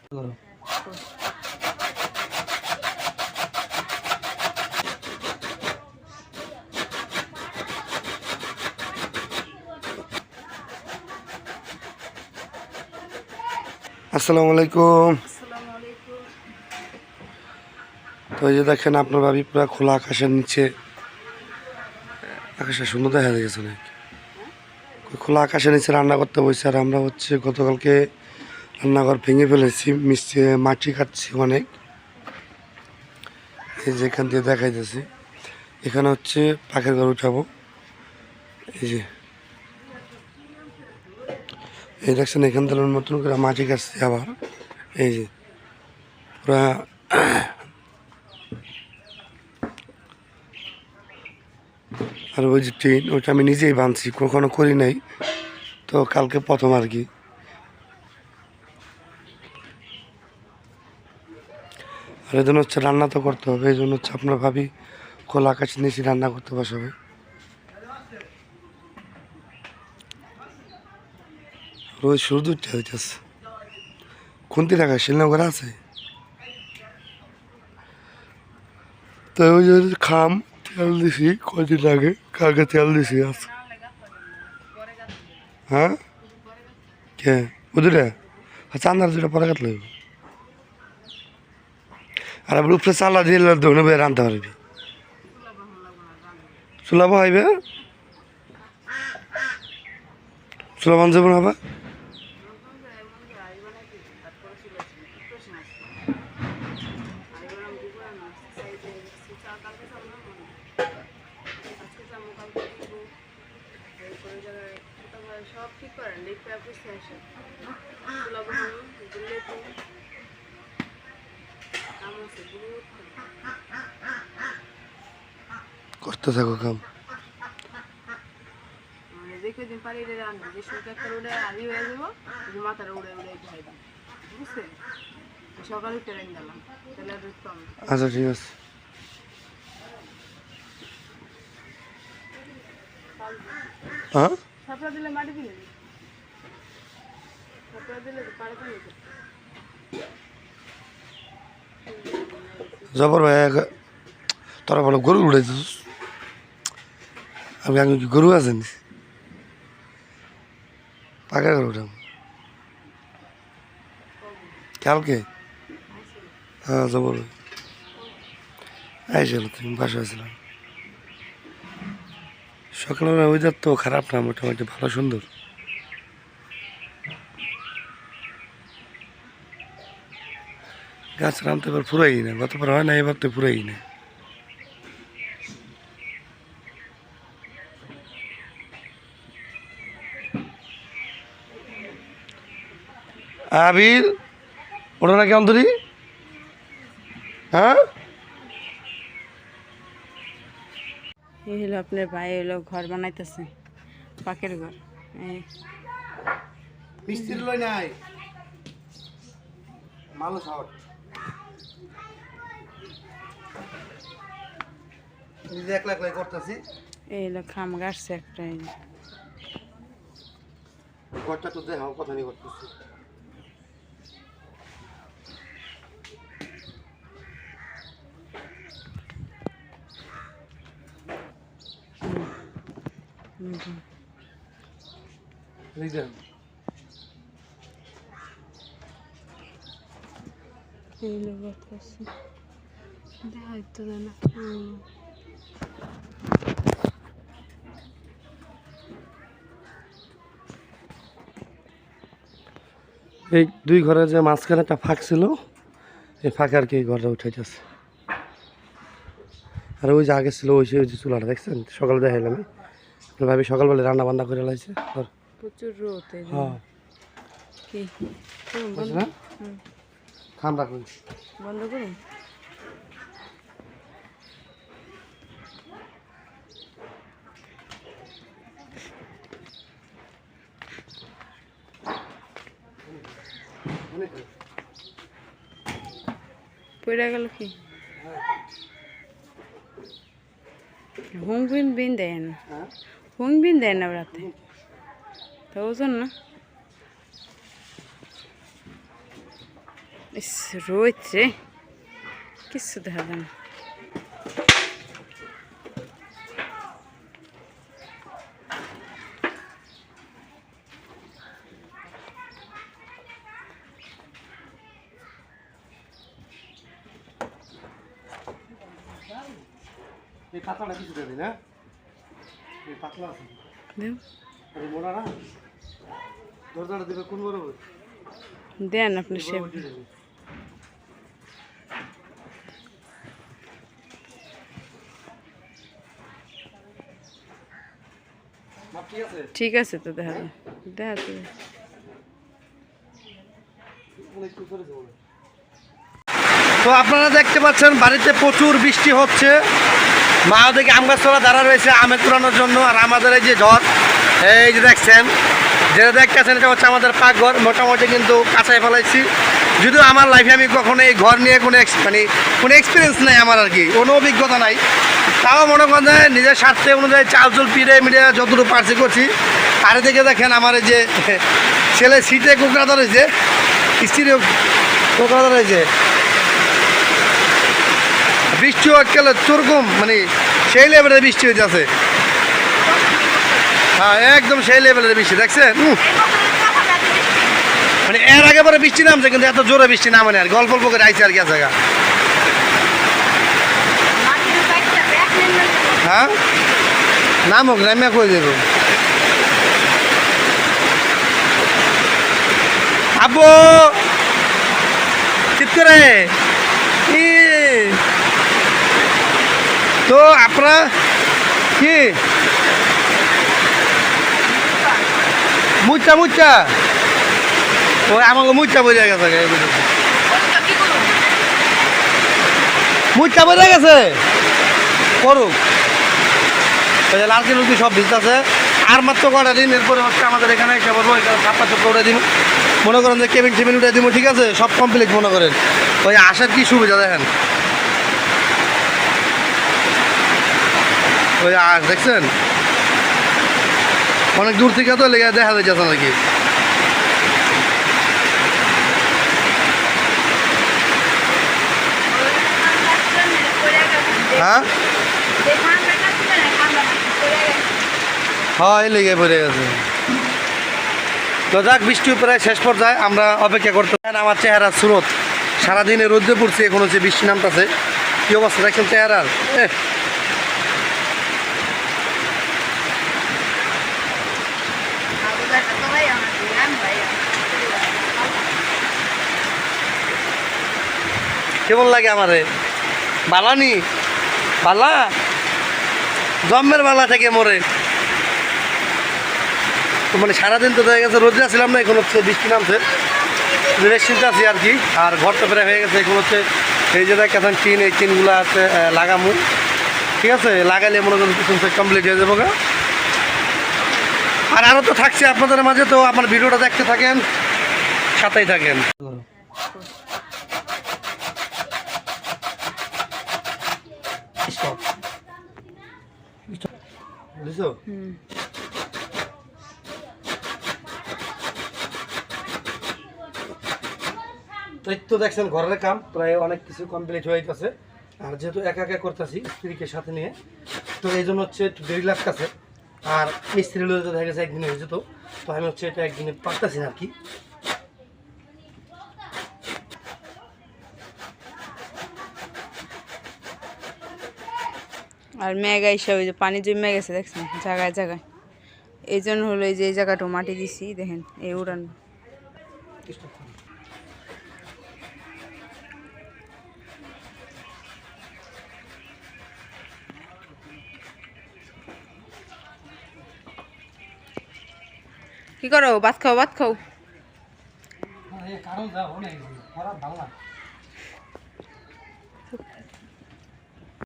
আসসালামু আলাইকুম। তো এই যে দেখেন আপনার ভাবি পুরো খোলা আকাশের নিচে, আকাশটা সুন্দর দেখা গেছে নাকি, খোলা আকাশের নিচে রান্না করতে বসে। আর আমরা হচ্ছে গতকালকে রান্নাঘর ভেঙে ফেলেছি, মাটি কাটছি অনেক। এই যে এখান দিয়ে দেখাইতেছি, এখানে হচ্ছে পাখির ঘর উঠাবো। এই দেখছেন এখান থেকে নতুন করে মাটি কাটছি আবার। এই যে পুরা আর ওই যে ট্রেন, ওইটা আমি নিজেই বাঁধছি, কখনো করি নাই, তো কালকে প্রথম আর কি। আর এই জন্য হচ্ছে রান্না তো করতে হবে, এই জন্য হচ্ছে আপনার ভাবি খোলা আকাশ নিচে রান্না করতে বসাবে। রোজ শুধু উঠতে হইতেছে। খুন্তি রাখা শিলনগরে আছে, তো ওই যে খাম তেল দিছি কদিন আগে, কালকে তেল দিছি আছে। হ্যাঁ কে বুঝলে, চান্দার দুটা পরে কাটলে আর আবার উপরে চালা দিয়ে ধনে বেয়ে রাঁধতে পারবি, চুলা বহাইবে, চুলা বান যাবো না আবার। সব ঠিক করেন করতে থাকো কাম। দেখে দিন পারি রান্না যে শুধু একটা উড়ে আদি হয়ে যাবো, মাথাটা উড়ে উড়ে খাই দিন, বুঝছেন? সকালে ট্রেন গেলাম তাহলে আর কম। আচ্ছা ঠিক আছে। হ্যাঁ ছাপড়া দিলে মাটি দিলে, ছাপড়া দিলে পাড়ে তো জবর ভাই, তোরা বলো গরু উড়াইছিস, আমি কি গরু আছেন পাকা গরু উঠাম কালকে? হ্যাঁ জবর ভাই আইসল, তুমি বাসা আছিলাম সকালবেলা। ওয়েদার তো খারাপ না, মোটামুটি ভালো সুন্দর। গাছ রামতে এবার ফুরাই না, গতবার হয় না, এবার তো ফুরাই না। আবির ওটা নাকি অন্তরি, হ্যাঁ এই হলো আপনার ভাই হলো ঘর বানাইতেছে, পাকের ঘর। মিস্ত্রি লই নাই মালু শট নিজে একলা একলাই করতেছি। এই হলো খাম গাছছে একটা, এই ঘরটা তো দেখাও কথা নিয়ে করতেছি। এই হলো বাতাসে দেখাই তো না। এই দুই ঘরে যে মাঝখানে একটা ফাঁক ছিল, এই ফাঁকে আর কি এই ঘরটা উঠাইতেছে। আর ওই যে আগে ছিল ওই যে চুলাটা দেখছেন, সকালে দেখাইলাম ভাবি সকালবেলা রান্না বান্না করে লাইছে। প্রচুর রোদ। হ্যাঁ কি খান রাখুন, বন্ধ করুন। পড়ে গেল কি হুং বিন দেন, হুং বিন দেন না রাতে, তো ওজন না। ইস রোদ রে, কিছু দেখা যায় না। এই পাতলাটা কিছু দেবে না, এই পাতলা আছে দেও, মোড়া না, দরজাটা দেবে কোন বড় দেন আপনি সে ঠিক আছে তো দেখা যায়, দেখা তো তো আপনারা দেখতে পাচ্ছেন বাড়িতে প্রচুর বৃষ্টি হচ্ছে। মা ওদিকে আম গাছতলা দাঁড়া রয়েছে আমে কুড়ানোর জন্য, আর আমাদের এই যে ঝড়, এই যে দেখছেন, যেটা দেখতেছেন এটা হচ্ছে আমাদের পাকঘর। মোটামুটি কিন্তু কাঁচাই ফেলাইছি, যদিও আমার লাইফে আমি কখনো এই ঘর নিয়ে কোনো মানে কোনো এক্সপিরিয়েন্স নাই আমার, আর কি কোনো অভিজ্ঞতা নাই। তাও মনে করেন যে নিজের স্বার্থে অনুযায়ী চাল চুল পিড়ে মিডিয়া যতটুকু পারছি করছি। আর এদিকে দেখেন আমার এই যে ছেলে সিটে কোকড়া ধরেছে, স্ত্রী কোকড়া ধরেছে। বৃষ্টিও একেবারে চোরকম, মানে সেই লেভেলের বৃষ্টি হইতেছে। হ্যাঁ একদম সেই লেভেলের বৃষ্টি দেখছেন। মানে এর আগে পরে বৃষ্টি নামছে, কিন্তু এত জোরে বৃষ্টি নামে না, আর গল্প অল্প করে আইছে আর কি জায়গা। হ্যাঁ নামক নামিয়া কই দেব আব্বু চিৎ করে। তো আপনারা কি মুচা মুচা ওই আমাকে মুচা বোঝা গেছে, মুচা বোঝা গেছে করুক লালকে লুকি সব ভিজতেছে। আর মাত্র কটা দিন, এরপরে হচ্ছে আমাদের এখানে এসে বলবো, এখানে ছাপ্পা চপ্পা উঠে দিব, মনে করেন যে কেবিন টেবিন উঠে দিব, ঠিক আছে সব কমপ্লিট। মনে করেন ওই আসার কি সুবিধা দেখেন, ওই আস দেখছেন অনেক দূর থেকে তো লেগে দেখা যাচ্ছে নাকি। হ্যাঁ হ্যাঁ এই লেগে পড়ে গেছে। তো যাক বৃষ্টি প্রায় শেষ পর্যায়ে, আমরা অপেক্ষা করতে। আমার চেহারা স্রোত সারাদিনে রোদ্রে পড়ছে, এখন হচ্ছে বৃষ্টি নামতেছে। কি অবস্থা দেখছেন চেহারার। কেমন লাগে আমারে বালানি বালা, জন্মের বালা থেকে মরে। তো মানে সারাদিন তো দেখা গেছে রোদ্রে ছিলাম না, এখন হচ্ছে বৃষ্টি নামছে, রেস্ট আছি আর কি। আর ঘরটা প্রায় হয়ে গেছে, এখন হচ্ছে এই যে দেখেন টিন, এই টিনগুলো আছে লাগামু, ঠিক আছে লাগাইলে মনে করেন কিছু কমপ্লিট হয়ে যাবো গা। আর আরও তো থাকছে আপনাদের মাঝে, তো আমার ভিডিওটা দেখতে থাকেন, সাথেই থাকেন। বুঝছো তো দেখছেন ঘরের কাম প্রায় অনেক কিছু কমপ্লিট হয়ে গেছে। আর যেহেতু একা একা করতেছি স্ত্রীকে সাথে নিয়ে, তো এই জন্য হচ্ছে একটু দেরি লাগতেছে। আর মিস্ত্রি লোক দেখা গেছে একদিনে হয়ে যেত, তো আমি হচ্ছে এটা একদিনে পারতেছি না আর কি। আর মেঘা এসে ওই যে পানি জমে গেছে দেখছেন জায়গায় জায়গায়, এই জন্য হলো এই যে এই জায়গাটা মাটি দিছি দেখেন এই উড়ান। কি করো ভাত খাও, ভাত খাও।